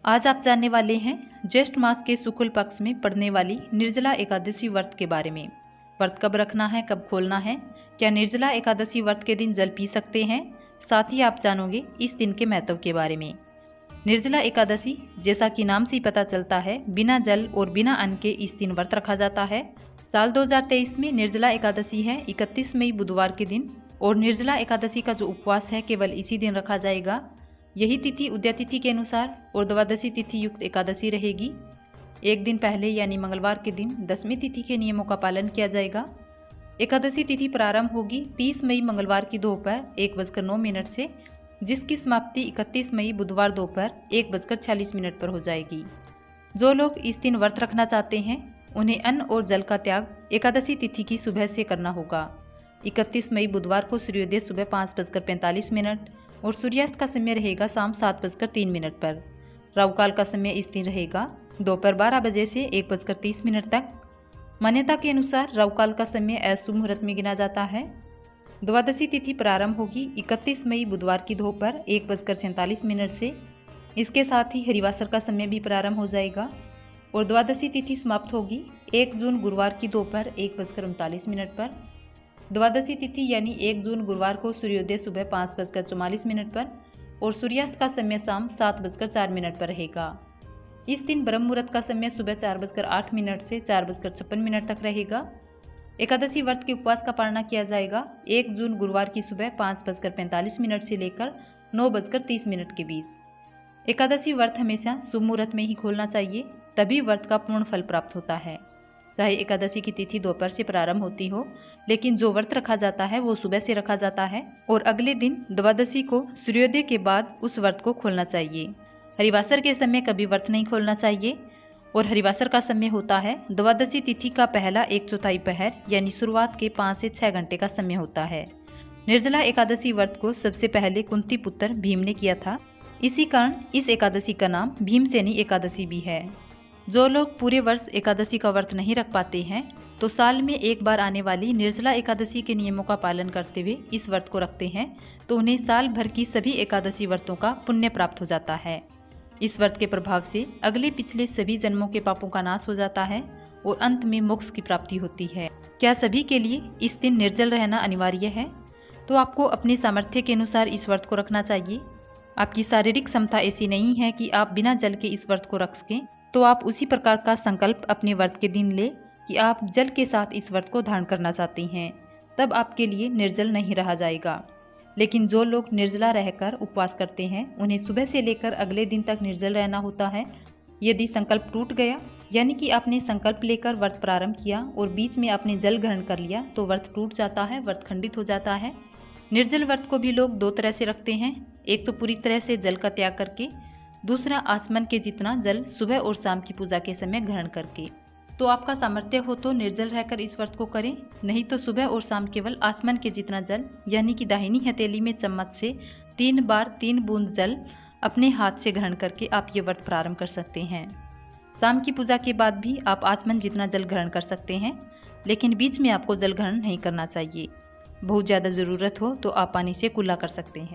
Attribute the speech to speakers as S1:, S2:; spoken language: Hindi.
S1: आज आप जानने वाले हैं ज्येष्ठ मास के शुक्ल पक्ष में पड़ने वाली निर्जला एकादशी व्रत के बारे में। व्रत कब रखना है, कब खोलना है, क्या निर्जला एकादशी व्रत के दिन जल पी सकते हैं, साथ ही आप जानोगे इस दिन के महत्व के बारे में। निर्जला एकादशी, जैसा कि नाम से ही पता चलता है, बिना जल और बिना अन्न के इस दिन व्रत रखा जाता है। साल 2023 में निर्जला एकादशी है 31 मई बुधवार के दिन, और निर्जला एकादशी का जो उपवास है केवल इसी दिन रखा जाएगा। यही तिथि उदया तिथि के अनुसार और द्वादशी तिथि युक्त एकादशी रहेगी। एक दिन पहले यानी मंगलवार के दिन दशमी तिथि के नियमों का पालन किया जाएगा। एकादशी तिथि प्रारंभ होगी 30 मई मंगलवार की दोपहर 1:09 से, जिसकी समाप्ति 31 मई बुधवार दोपहर 1:46 पर हो जाएगी। जो लोग इस दिन व्रत रखना चाहते हैं उन्हें अन्न और जल का त्याग एकादशी तिथि की सुबह से करना होगा। 31 मई बुधवार को सूर्योदय सुबह 5:45 और सूर्यास्त का समय रहेगा शाम 7:03 पर। राहु काल का समय इस दिन रहेगा दोपहर 12 बजे से 1:30 तक। मान्यता के अनुसार राहु काल का समय अशुभ मुहूर्त में गिना जाता है। द्वादशी तिथि प्रारंभ होगी 31 मई बुधवार की दोपहर 1:47 से। इसके साथ ही हरिवासर का समय भी प्रारंभ हो जाएगा और द्वादशी तिथि समाप्त होगी 1 जून गुरुवार की दोपहर 1:39 पर। द्वादशी तिथि यानी 1 जून गुरुवार को सूर्योदय सुबह 5:44 पर और सूर्यास्त का समय शाम 7:04 पर रहेगा। इस दिन ब्रह्म मुहूर्त का समय सुबह 4:08 से 4:56 तक रहेगा। एकादशी व्रत के उपवास का पालना किया जाएगा 1 जून गुरुवार की सुबह 5:45 से लेकर 9:30 के बीच। एकादशी व्रत हमेशा शुभ मुहूर्त में ही खोलना चाहिए, तभी व्रत का पूर्ण फल प्राप्त होता है। चाहे एकादशी की तिथि दोपहर से प्रारंभ होती हो, लेकिन जो व्रत रखा जाता है वो सुबह से रखा जाता है और अगले दिन द्वादशी को सूर्योदय के बाद उस व्रत को खोलना चाहिए। हरिवासर के समय कभी व्रत नहीं खोलना चाहिए और हरिवासर का समय होता है द्वादशी तिथि का पहला 1/4 पहर, यानी शुरुआत के 5 से 6 घंटे का समय होता है। निर्जला एकादशी व्रत को सबसे पहले कुंती पुत्र भीम ने किया था, इसी कारण इस एकादशी का नाम भीमसेनी एकादशी भी है। जो लोग पूरे वर्ष एकादशी का व्रत नहीं रख पाते हैं तो साल में एक बार आने वाली निर्जला एकादशी के नियमों का पालन करते हुए इस व्रत को रखते हैं तो उन्हें साल भर की सभी एकादशी व्रतों का पुण्य प्राप्त हो जाता है। इस व्रत के प्रभाव से अगले पिछले सभी जन्मों के पापों का नाश हो जाता है और अंत में मोक्ष की प्राप्ति होती है। क्या सभी के लिए इस दिन निर्जल रहना अनिवार्य है? तो आपको अपने सामर्थ्य के अनुसार इस व्रत को रखना चाहिए। आपकी शारीरिक क्षमता ऐसी नहीं है कि आप बिना जल के इस व्रत को रख सकें, तो आप उसी प्रकार का संकल्प अपने व्रत के दिन ले कि आप जल के साथ इस व्रत को धारण करना चाहते हैं, तब आपके लिए निर्जल नहीं रहा जाएगा। लेकिन जो लोग निर्जला रहकर उपवास करते हैं उन्हें सुबह से लेकर अगले दिन तक निर्जल रहना होता है। यदि संकल्प टूट गया, यानी कि आपने संकल्प लेकर व्रत प्रारंभ किया और बीच में आपने जल ग्रहण कर लिया, तो व्रत टूट जाता है, व्रत खंडित हो जाता है। निर्जल व्रत को भी लोग 2 तरह से रखते हैं, एक तो पूरी तरह से जल का त्याग करके, दूसरा आचमन के जितना जल सुबह और शाम की पूजा के समय ग्रहण करके। तो आपका सामर्थ्य हो तो निर्जल रहकर इस व्रत को करें, नहीं तो सुबह और शाम केवल आचमन के जितना जल, यानी कि दाहिनी हथेली में चम्मच से 3 बार 3 बूंद जल अपने हाथ से ग्रहण करके आप ये व्रत प्रारंभ कर सकते हैं। शाम की पूजा के बाद भी आप आचमन जितना जल ग्रहण कर सकते हैं, लेकिन बीच में आपको जल ग्रहण नहीं करना चाहिए। बहुत ज़्यादा ज़रूरत हो तो आप पानी से कुल्ला कर सकते हैं।